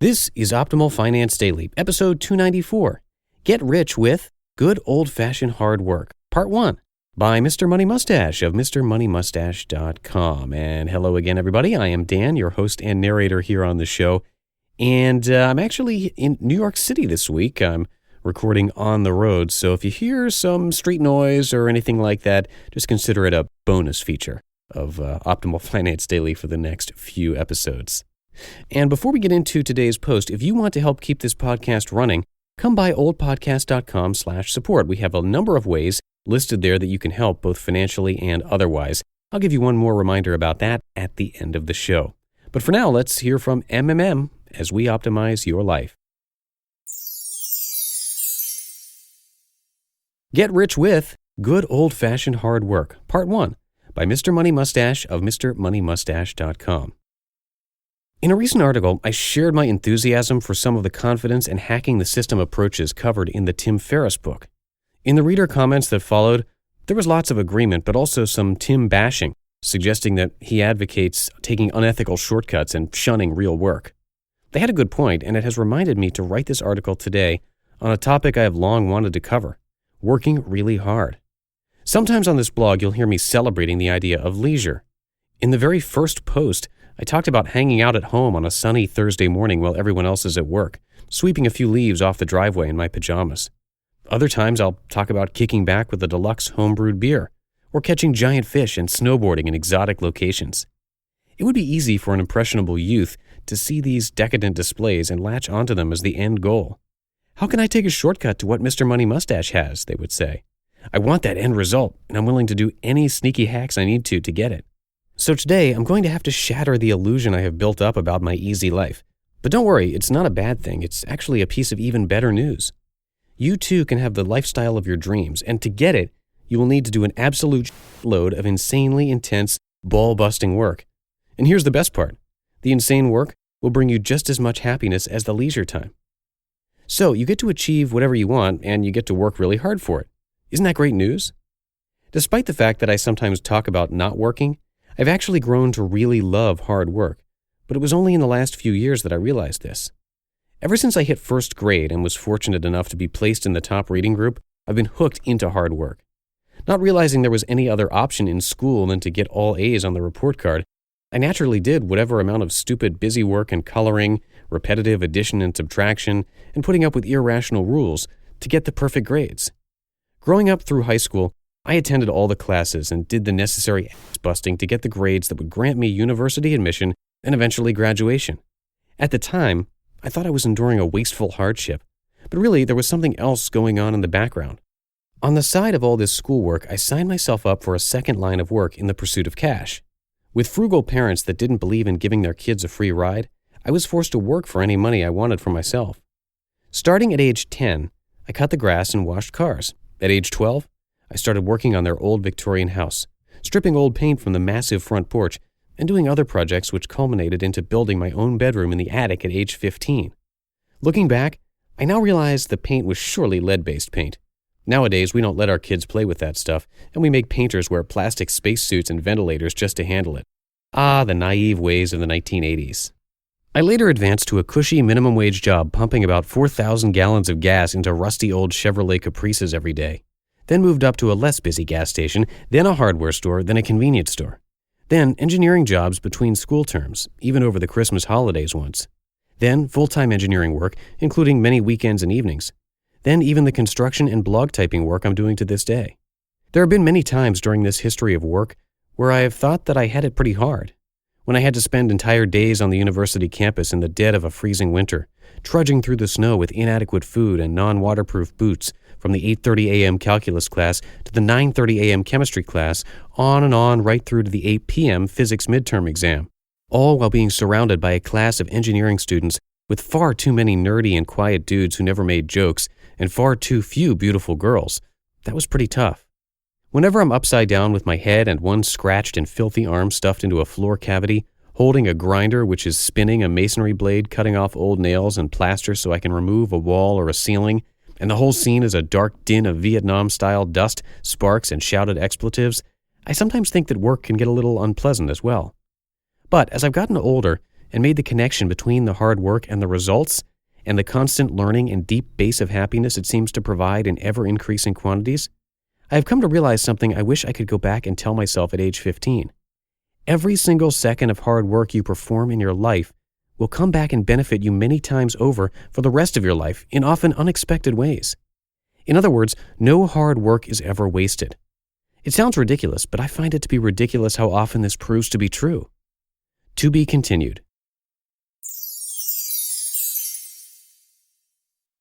This is Optimal Finance Daily, episode 294. Get Rich with Good Old-Fashioned Hard Work, Part 1, by Mr. Money Mustache of MrMoneyMustache.com. And hello again, everybody. I am Dan, your host and narrator here on the show. And I'm actually in New York City this week. I'm recording on the road, so if you hear some street noise or anything like that, just consider it a bonus feature of Optimal Finance Daily for the next few episodes. And before we get into today's post, if you want to help keep this podcast running, come by oldpodcast.com/support. We have a number of ways listed there that you can help both financially and otherwise. I'll give you one more reminder about that at the end of the show. But for now, let's hear from MMM as we optimize your life. Get Rich with Good Old-Fashioned Hard Work, Part 1, by Mr. Money Mustache of MrMoneyMustache.com. In a recent article, I shared my enthusiasm for some of the confidence and hacking the system approaches covered in the Tim Ferriss book. In the reader comments that followed, there was lots of agreement, but also some Tim bashing, suggesting that he advocates taking unethical shortcuts and shunning real work. They had a good point, and it has reminded me to write this article today on a topic I have long wanted to cover: working really hard. Sometimes on this blog, you'll hear me celebrating the idea of leisure. In the very first post, I talked about hanging out at home on a sunny Thursday morning while everyone else is at work, sweeping a few leaves off the driveway in my pajamas. Other times, I'll talk about kicking back with a deluxe homebrewed beer, or catching giant fish and snowboarding in exotic locations. It would be easy for an impressionable youth to see these decadent displays and latch onto them as the end goal. How can I take a shortcut to what Mr. Money Mustache has, they would say. I want that end result, and I'm willing to do any sneaky hacks I need to get it. So today, I'm going to have to shatter the illusion I have built up about my easy life. But don't worry, it's not a bad thing. It's actually a piece of even better news. You too can have the lifestyle of your dreams, and to get it, you will need to do an absolute load of insanely intense, ball-busting work. And here's the best part. The insane work will bring you just as much happiness as the leisure time. So you get to achieve whatever you want, and you get to work really hard for it. Isn't that great news? Despite the fact that I sometimes talk about not working, I've actually grown to really love hard work, but it was only in the last few years that I realized this. Ever since I hit first grade and was fortunate enough to be placed in the top reading group, I've been hooked into hard work. Not realizing there was any other option in school than to get all A's on the report card, I naturally did whatever amount of stupid busy work and coloring, repetitive addition and subtraction, and putting up with irrational rules to get the perfect grades. Growing up through high school, I attended all the classes and did the necessary ass-busting to get the grades that would grant me university admission and eventually graduation. At the time, I thought I was enduring a wasteful hardship, but really there was something else going on in the background. On the side of all this schoolwork, I signed myself up for a second line of work in the pursuit of cash. With frugal parents that didn't believe in giving their kids a free ride, I was forced to work for any money I wanted for myself. Starting at age 10, I cut the grass and washed cars. At age 12, I started working on their old Victorian house, stripping old paint from the massive front porch, and doing other projects which culminated into building my own bedroom in the attic at age 15. Looking back, I now realize the paint was surely lead-based paint. Nowadays, we don't let our kids play with that stuff, and we make painters wear plastic spacesuits and ventilators just to handle it. Ah, the naive ways of the 1980s. I later advanced to a cushy minimum wage job pumping about 4,000 gallons of gas into rusty old Chevrolet Caprices every day. Then moved up to a less busy gas station, then a hardware store, then a convenience store. Then engineering jobs between school terms, even over the Christmas holidays once. Then full-time engineering work, including many weekends and evenings. Then even the construction and blog typing work I'm doing to this day. There have been many times during this history of work where I have thought that I had it pretty hard. When I had to spend entire days on the university campus in the dead of a freezing winter, trudging through the snow with inadequate food and non-waterproof boots, from the 8:30 a.m. calculus class to the 9:30 a.m. chemistry class, on and on right through to the 8 p.m. physics midterm exam, all while being surrounded by a class of engineering students with far too many nerdy and quiet dudes who never made jokes and far too few beautiful girls. That was pretty tough. Whenever I'm upside down with my head and one scratched and filthy arm stuffed into a floor cavity, holding a grinder which is spinning a masonry blade cutting off old nails and plaster so I can remove a wall or a ceiling, and the whole scene is a dark din of Vietnam-style dust, sparks, and shouted expletives, I sometimes think that work can get a little unpleasant as well. But as I've gotten older, and made the connection between the hard work and the results, and the constant learning and deep base of happiness it seems to provide in ever-increasing quantities, I have come to realize something I wish I could go back and tell myself at age 15. Every single second of hard work you perform in your life will come back and benefit you many times over for the rest of your life in often unexpected ways. In other words, no hard work is ever wasted. It sounds ridiculous, but I find it to be ridiculous how often this proves to be true. To be continued.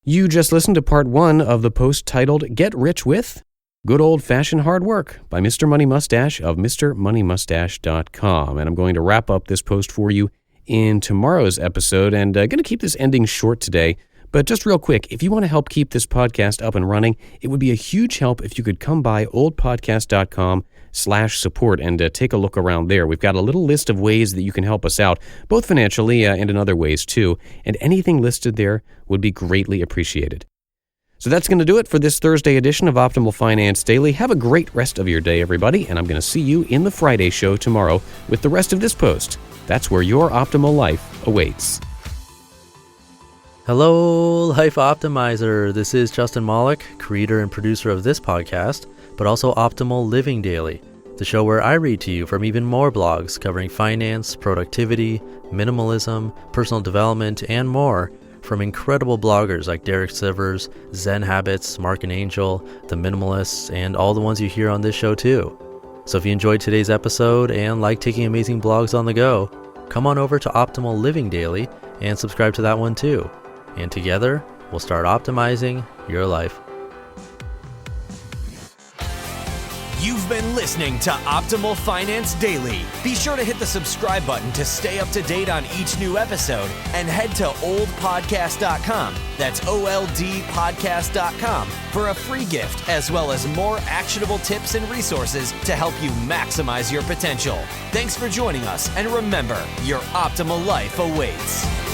You just listened to part 1 of the post titled Get Rich With Good Old-Fashioned Hard Work by Mr. Money Mustache of MrMoneyMustache.com. And I'm going to wrap up this post for you in tomorrow's episode, and going to keep this ending short today. But just real quick, if you want to help keep this podcast up and running, it would be a huge help if you could come by oldpodcast.com/support and take a look around there. We've got a little list of ways that you can help us out, both financially and in other ways too, and anything listed there would be greatly appreciated. So that's going to do it for this Thursday edition of Optimal Finance Daily. Have a great rest of your day, everybody, and I'm going to see you in the Friday show tomorrow with the rest of this post. That's where your optimal life awaits. Hello, Life Optimizer. This is Justin Malik, creator and producer of this podcast, but also Optimal Living Daily, the show where I read to you from even more blogs covering finance, productivity, minimalism, personal development, and more from incredible bloggers like Derek Sivers, Zen Habits, Mark and Angel, The Minimalists, and all the ones you hear on this show too. So if you enjoyed today's episode and like taking amazing blogs on the go, come on over to Optimal Living Daily and subscribe to that one too. And together, we'll start optimizing your life. You've been listening to Optimal Finance Daily. Be sure to hit the subscribe button to stay up to date on each new episode and head to oldpodcast.com. That's OLDpodcast.com for a free gift as well as more actionable tips and resources to help you maximize your potential. Thanks for joining us, and remember, your optimal life awaits.